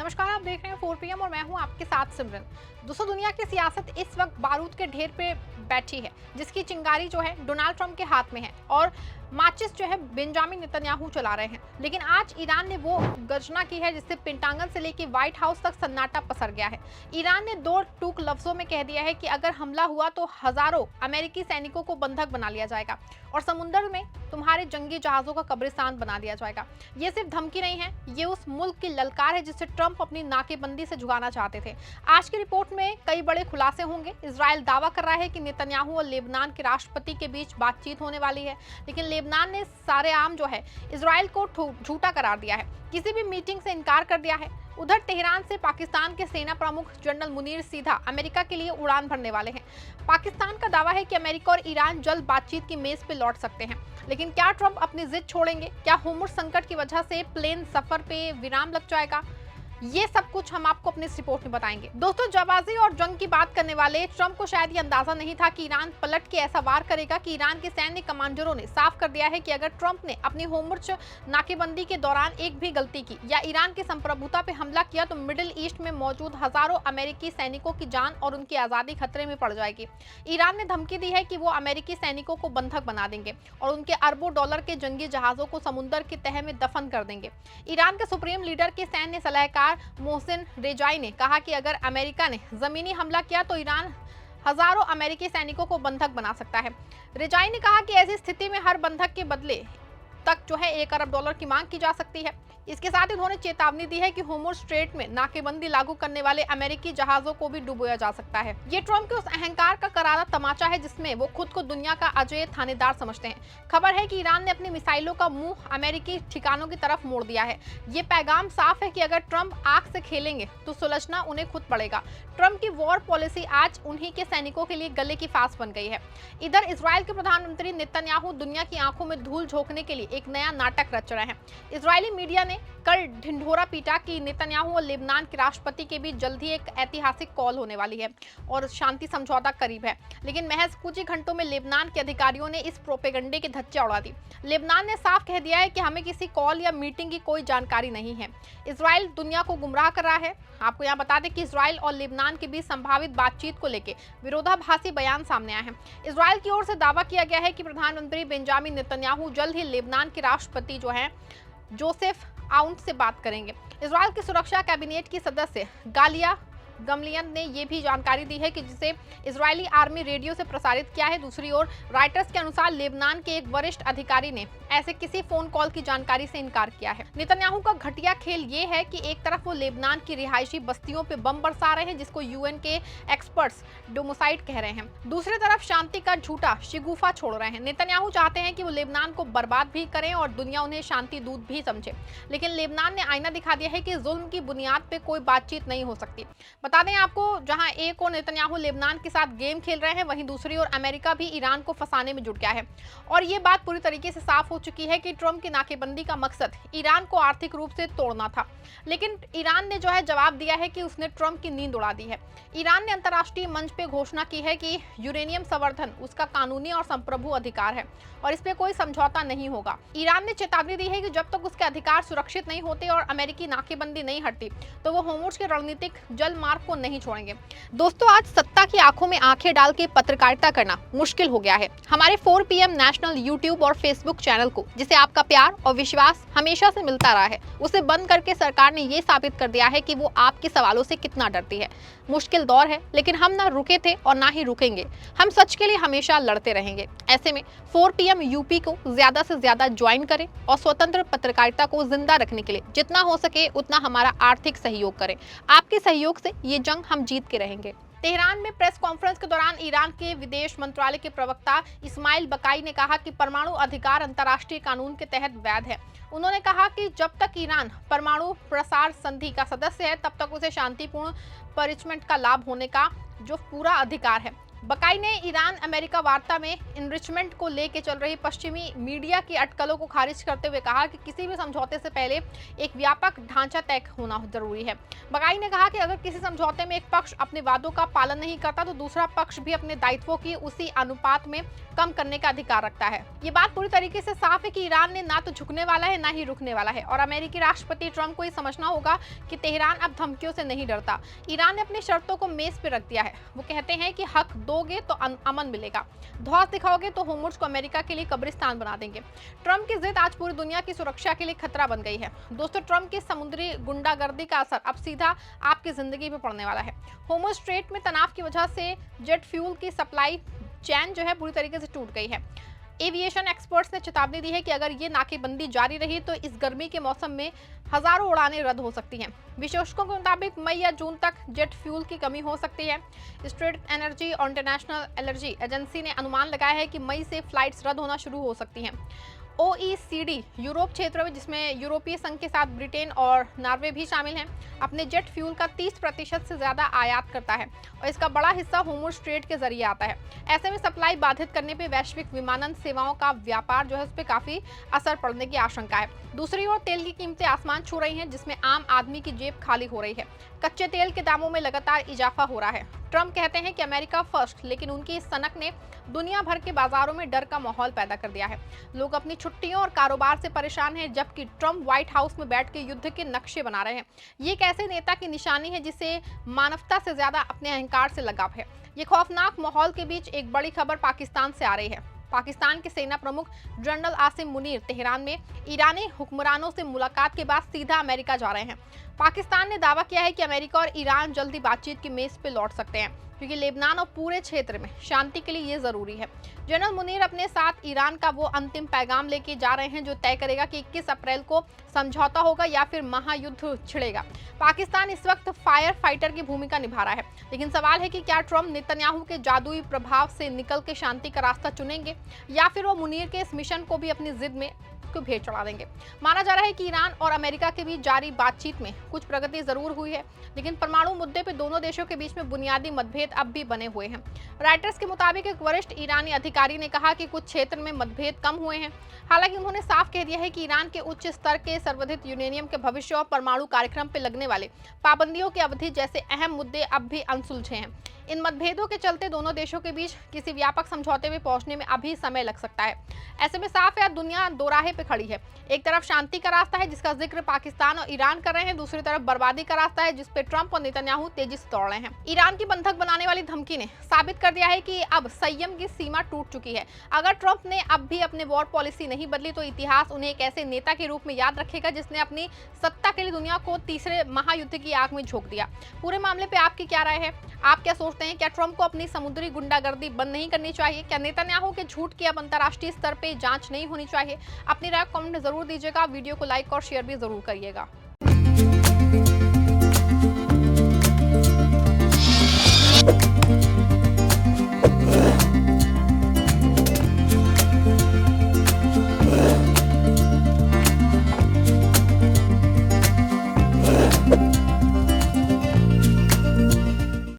नमस्कार, आप देख रहे हैं 4 PM और मैं हूं आपके साथ सिमरन। दोस्तों, दुनिया की सियासत इस वक्त बारूद के ढेर पे बैठी है, जिसकी चिंगारी जो है डोनाल्ड ट्रंप के हाथ में है और माचिस जो है बेंजामिन नेतन्याहू चला रहे हैं। लेकिन आज ईरान ने वो गर्जना की है जिससे पेंटागन से लेकर व्हाइट हाउस तक सन्नाटा पसर गया है। ईरान ने दो टूक लफ्जों में कह दिया है कि अगर हमला हुआ तो हजारों अमेरिकी सैनिकों को बंधक बना लिया जाएगा और समुद्र में तुम्हारे जंगी जहाजों का कब्रिस्तान बना दिया जाएगा। ये सिर्फ धमकी नहीं है, ये उस मुल्क की ललकार है जिसे ट्रंप अपनी नाकेबंदी से झुकाना चाहते थे। आज की रिपोर्ट में कई बड़े खुलासे होंगे। इजराइल दावा कर रहा है कि नेतन्याहू और लेबनान के राष्ट्रपति के बीच बातचीत होने वाली है, लेकिन लेबनान ने सारेआम जो है इजराइल को झूठा करार दिया है, किसी भी मीटिंग से इनकार कर दिया है। उधर तेहरान से पाकिस्तान के सेना प्रमुख जनरल मुनीर सीधा अमेरिका के लिए उड़ान भरने वाले हैं। पाकिस्तान का दावा है कि अमेरिका और ईरान जल्द बातचीत की मेज पे लौट सकते हैं, लेकिन क्या ट्रंप अपनी जिद छोड़ेंगे? क्या होर्मुज संकट की वजह से प्लेन सफर पे विराम लग जाएगा? ये सब कुछ हम आपको अपनी इस रिपोर्ट में बताएंगे। दोस्तों, जाबाजी और जंग की बात करने वाले ट्रंप को शायद ये अंदाजा नहीं था कि ईरान पलट के ऐसा वार करेगा कि ईरान के सैन्य कमांडरों ने साफ कर दिया है कि अगर ट्रंप ने अपनी होर्मुज नाकेबंदी के दौरान एक भी गलती की या ईरान की संप्रभुता पे हमला किया तो मिडिल ईस्ट में मौजूद हजारों अमेरिकी सैनिकों की जान और उनकी आजादी खतरे में पड़ जाएगी। ईरान ने धमकी दी है कि वो अमेरिकी सैनिकों को बंधक बना देंगे और उनके अरबों डॉलर के जंगी जहाजों को समुद्र की तह में दफन कर देंगे। ईरान के सुप्रीम लीडर के सैन्य सलाहकार मोहसिन रेजाई ने कहा कि अगर अमेरिका ने जमीनी हमला किया तो ईरान हजारों अमेरिकी सैनिकों को बंधक बना सकता है। रेजाई ने कहा कि ऐसी स्थिति में हर बंधक के बदले तक जो है $1 अरब की मांग की जा सकती है। इसके साथ ही उन्होंने चेतावनी दी है कि होर्मुज स्ट्रेट में नाकेबंदी लागू करने वाले अमेरिकी जहाजों को भी डुबोया जा सकता है। ये ट्रंप के उस अहंकार का करारा तमाचा है जिसमें वो खुद को दुनिया का अजय थानेदार समझते हैं। खबर है कि ईरान ने अपनी मिसाइलों का मुंह अमेरिकी ठिकानों की तरफ मोड़ दिया है। ये पैगाम साफ है कि अगर ट्रंप आग से खेलेंगे तो सुलझना उन्हें खुद पड़ेगा। ट्रंप की वॉर पॉलिसी आज उन्हीं के सैनिकों के लिए गले की फांस बन गई है। इधर इजराइल के प्रधानमंत्री नेतन्याहू दुनिया की आंखों में धूल झोंकने के लिए एक नया नाटक रच रहे हैं। इजरायली मीडिया ने कल ढिंढोरा पीटा कि नेतन्याहू और लेबनान के राष्ट्रपति के बीच जल्द ही एक ऐतिहासिक कॉल होने वाली है और शांति समझौता करीब है। लेकिन महज कुछ ही घंटों में लेबनान के अधिकारियों ने इस प्रोपेगंडे के धज्जे उड़ा दी। लेबनान ने साफ कह दिया है कि हमें किसी कॉल या मीटिंग की कोई जानकारी नहीं है। इजराइल दुनिया को गुमराह कर रहा है। आपको यहाँ बता दें कि इजराइल और लेबनान के बीच संभावित बातचीत को लेकर विरोधाभासी बयान सामने आए हैं। इजराइल की ओर से दावा किया गया है कि प्रधानमंत्री बेंजामिन नेतन्याहू जल्द ही लेबनान के राष्ट्रपति जो है जोसेफ आउन से बात करेंगे। इजराइल की सुरक्षा कैबिनेट की सदस्य गालिया गमलियन ने यह भी जानकारी दी है कि जिसे इजरायली आर्मी रेडियो से प्रसारित किया है। दूसरी ओर राइटर्स के अनुसार लेबनान के एक वरिष्ठ अधिकारी ने ऐसे किसी फोन कॉल की जानकारी से इनकार किया है। नेतन्याहू का घटिया खेल ये है कि एक तरफ वो लेबनान की रिहायशी बस्तियों पे बम बरसा रहे हैं जिसको यूएन के एक्सपर्ट्स डोमोसाइड कह रहे हैं, दूसरी तरफ शांति का झूठा शिगुफा छोड़ रहे हैं। नेतन्याहू चाहते हैं कि वो लेबनान को बर्बाद भी करें और दुनिया उन्हें शांति दूत भी समझे, लेकिन लेबनान ने आईना दिखा दिया है कि जुल्म की बुनियाद पे कोई बातचीत नहीं हो सकती। बता दें आपको, जहां एक और नेतन्याहू लेबनान के साथ गेम खेल रहे हैं, वहीं दूसरी ओर अमेरिका भी ईरान को फंसाने में जुट गया है। और ये बात पूरी तरीके से साफ हो चुकी है कि ट्रंप की नाकेबंदी का मकसद ईरान को आर्थिक रूप से तोड़ना था, लेकिन ईरान ने जो है जवाब दिया है कि उसने ट्रंप की नींद उड़ा दी है। ईरान ने अंतर्राष्ट्रीय मंच पे घोषणा की है कि यूरेनियम संवर्धन उसका कानूनी और संप्रभु अधिकार है और इस पे कोई समझौता नहीं होगा। ईरान ने चेतावनी दी है कि जब तक उसके अधिकार सुरक्षित नहीं होते और अमेरिकी नाकेबंदी नहीं हटती तो वो होर्मुज के रणनीतिक जल मार्ग को नहीं छोड़ेंगे। दोस्तों, आज सत्ता की आंखों में आंखें डाल के पत्रकारिता करना मुश्किल हो गया है। हमारे 4 PM नेशनल यूट्यूब और फेसबुक चैनल को, जिसे आपका प्यार और विश्वास हमेशा से मिलता रहा है, उसे बंद करके सरकार ने ये साबित कर दिया है कि वो आपके सवालों से कितना डरती है। मुश्किल दौर है, लेकिन हम ना रुके थे और ना ही रुकेंगे। हम सच के लिए हमेशा लड़ते रहेंगे। ऐसे में 4 PM यूपी को ज्यादा से ज्यादा ज्वाइन करें और स्वतंत्र पत्रकारिता को जिंदा रखने के लिए जितना हो सके उतना हमारा आर्थिक सहयोग करें। आपके सहयोग से ये जंग हम जीत के रहेंगे। तेहरान में प्रेस कॉन्फ्रेंस के दौरान ईरान के विदेश मंत्रालय के प्रवक्ता इस्माइल बकाई ने कहा कि परमाणु अधिकार अंतर्राष्ट्रीय कानून के तहत वैध है। उन्होंने कहा कि जब तक ईरान परमाणु प्रसार संधि का सदस्य है तब तक उसे शांतिपूर्ण परिचमेंट का लाभ होने का जो पूरा अधिकार है। बकाई ने ईरान अमेरिका वार्ता में इनरिचमेंट को लेकर चल रही पश्चिमी मीडिया की अटकलों को खारिज करते हुए कहा कि किसी भी समझौते से पहले एक व्यापक ढांचा तय होना जरूरी है। बकाई ने कहा कि अगर किसी समझौते में एक पक्ष अपने वादों का पालन नहीं करता तो दूसरा पक्ष भी अपने दायित्वों की उसी अनुपात में कम करने का अधिकार रखता है। ये बात पूरी तरीके से साफ है कि ईरान ने ना तो झुकने वाला है ना ही रुकने वाला है और अमेरिकी राष्ट्रपति ट्रंप को ये समझना होगा कि तेहरान अब धमकियों से नहीं डरता। ईरान ने अपनी शर्तों को मेज पर रख दिया है। वो कहते हैं कि हक दोगे तो अमन मिलेगा, धौंस दिखाओगे तो होर्मुज़ को अमेरिका के लिए कब्रिस्तान बना देंगे। ट्रंप की जिद आज पूरी दुनिया की सुरक्षा के लिए खतरा बन गई है। दोस्तों, ट्रंप की समुद्री गुंडागर्दी का असर अब सीधा आपकी जिंदगी पे पड़ने वाला है। होर्मुज़ स्ट्रेट में तनाव की वजह से जेट फ्यूल की सप्लाई चैन जो है पूरी तरीके से टूट गई है। एविएशन एक्सपर्ट्स ने चेतावनी दी है कि अगर ये नाकेबंदी जारी रही तो इस गर्मी के मौसम में हजारों उड़ानें रद्द हो सकती हैं। विशेषज्ञों के मुताबिक मई या जून तक जेट फ्यूल की कमी हो सकती है। स्टेट एनर्जी और इंटरनेशनल एनर्जी एजेंसी ने अनुमान लगाया है कि मई से फ्लाइट्स रद्द होना शुरू हो सकती हैं। OECD यूरोप क्षेत्र में, जिसमें यूरोपीय संघ के साथ ब्रिटेन और नॉर्वे भी शामिल हैं, अपने जेट फ्यूल का 30% से ज्यादा आयात करता है और इसका बड़ा हिस्सा होर्मुज़ स्ट्रेट के जरिए आता है। ऐसे में सप्लाई बाधित करने पे वैश्विक विमानन सेवाओं का व्यापार जो है उस पर काफी असर पड़ने की आशंका है। दूसरी ओर तेल की कीमतें आसमान छू रही हैं, जिसमें आम आदमी की जेब खाली हो रही है। कच्चे तेल के दामों में लगातार इजाफा हो रहा है। ट्रंप कहते हैं कि अमेरिका फर्स्ट, लेकिन उनकी इस सनक ने दुनिया भर के बाजारों में डर का माहौल पैदा कर दिया है। लोग अपनी छुट्टियों और कारोबार से परेशान हैं, जबकि ट्रंप व्हाइट हाउस में बैठ के युद्ध के नक्शे बना रहे हैं। ये एक ऐसे नेता की निशानी है जिसे मानवता से ज्यादा अपने अहंकार से लगाव है। ये खौफनाक माहौल के बीच एक बड़ी खबर पाकिस्तान से आ रही है। पाकिस्तान के सेना प्रमुख जनरल आसिम मुनीर तेहरान में ईरानी हुक्मरानों से मुलाकात के बाद सीधा अमेरिका जा रहे हैं। पाकिस्तान ने दावा किया है कि अमेरिका और ईरान जल्दी बातचीत की मेज पर लौट सकते हैं, क्योंकि लेबनान और पूरे क्षेत्र में शांति के लिए ये जरूरी है। जनरल मुनीर अपने साथ ईरान का वो अंतिम पैगाम लेके जा रहे हैं जो तय करेगा कि 21 अप्रैल को समझौता होगा या फिर महायुद्ध छिड़ेगा। पाकिस्तान इस वक्त फायर फाइटर की भूमिका निभा रहा है, लेकिन सवाल है कि क्या ट्रंप नेतन्याहू के जादुई प्रभाव से निकल के शांति का रास्ता चुनेंगे या फिर वो मुनीर के इस मिशन को भी अपनी जिद में को भेंट चढ़ा देंगे। माना जा रहा है कि ईरान और अमेरिका के बीच जारी बातचीत में कुछ प्रगति जरूर हुई है, लेकिन परमाणु मुद्दे पर दोनों देशों के बीच में बुनियादी मतभेद अब भी बने हुए हैं। राइटर्स के मुताबिक एक वरिष्ठ ईरानी अधिकारी ने कहा कि कुछ क्षेत्र में मतभेद कम हुए हैं। हालांकि उन्होंने साफ कह दिया है कि ईरान के उच्च स्तर के संवर्धित यूरेनियम के भविष्य और परमाणु कार्यक्रम पर लगने वाले पाबंदियों की अवधि जैसे अहम मुद्दे अब भी अनसुलझे हैं। इन मतभेदों के चलते दोनों देशों के बीच किसी व्यापक समझौते में पहुंचने में अभी समय लग सकता है। ऐसे में साफ है दुनिया दोराहे पे खड़ी है। एक तरफ शांति का रास्ता है जिसका जिक्र पाकिस्तान और ईरान कर रहे हैं, दूसरी तरफ बर्बादी का रास्ता है जिस पे ट्रंप और नेतन्याहू तेजी से दौड़ रहे हैं। ईरान की बंधक बनाने वाली धमकी ने साबित कर दिया है कि अब संयम की सीमा टूट चुकी है। अगर ट्रंप ने अब भी अपने वॉर पॉलिसी नहीं बदली तो इतिहास उन्हें एक ऐसे नेता के रूप में याद रखेगा जिसने अपनी सत्ता के लिए दुनिया को तीसरे महायुद्ध की आग में झोंक दिया। पूरे मामले पे आपकी क्या राय है? आप क्या सोचते हैं? क्या ट्रंप को अपनी समुद्री गुंडागर्दी बंद नहीं करनी चाहिए? क्या नेतन्याहू के झूठ की अब अंतर्राष्ट्रीय स्तर पे जांच नहीं होनी चाहिए? अपनी राय कमेंट में जरूर दीजिएगा। वीडियो को लाइक और शेयर भी जरूर करिएगा।